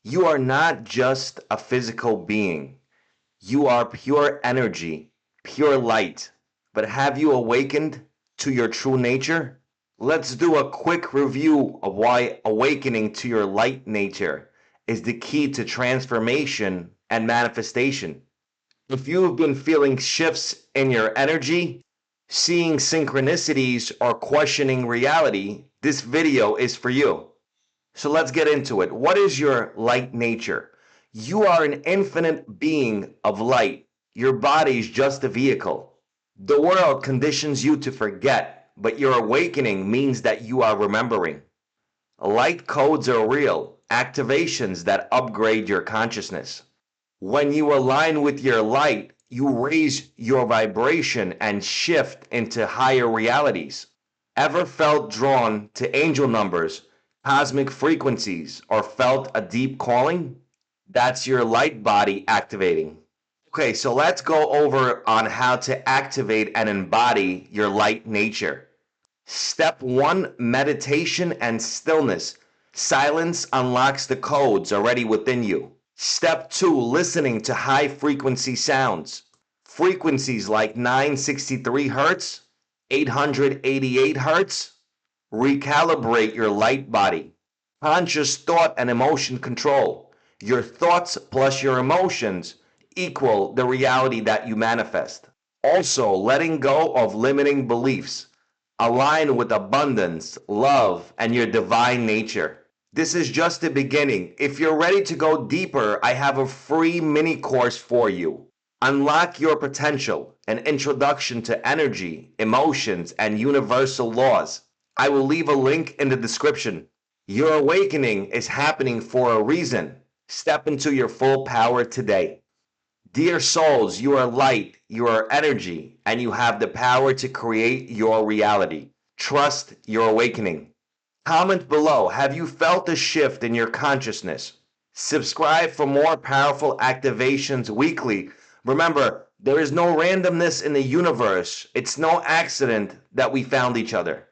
You are not just a physical being. You are pure energy, pure light. But have you awakened to your true nature? Let's do a quick review of why awakening to your light nature is the key to transformation and manifestation. If you've been feeling shifts in your energy, seeing synchronicities, or questioning reality, this video is for you. So let's get into it. What is your light nature? You are an infinite being of light. Your body is just a vehicle. The world conditions you to forget, but your awakening means that you are remembering. Light codes are real, activations that upgrade your consciousness. When you align with your light, you raise your vibration and shift into higher realities. Ever felt drawn to angel numbers, cosmic frequencies, or felt a deep calling? That's your light body activating. Okay, so let's go over on how to activate and embody your light nature. Step 1, meditation and stillness. Silence unlocks the codes already within you. Step 2, listening to high frequency sounds. Frequencies like 963 hertz, 888 hertz. Recalibrate your light body. Conscious thought and emotion control. Your thoughts plus your emotions equal the reality that you manifest. Also, letting go of limiting beliefs. Align with abundance, love, and your divine nature. This is just the beginning. If you're ready to go deeper, I have a free mini course for you. Unlock your potential, an introduction to energy, emotions, and universal laws. I will leave a link in the description. Your awakening is happening for a reason. Step into your full power today. Dear souls, you are light, you are energy, and you have the power to create your reality. Trust your awakening. Comment below, have you felt a shift in your consciousness? Subscribe for more powerful activations weekly. Remember, there is no randomness in the universe. It's no accident that we found each other.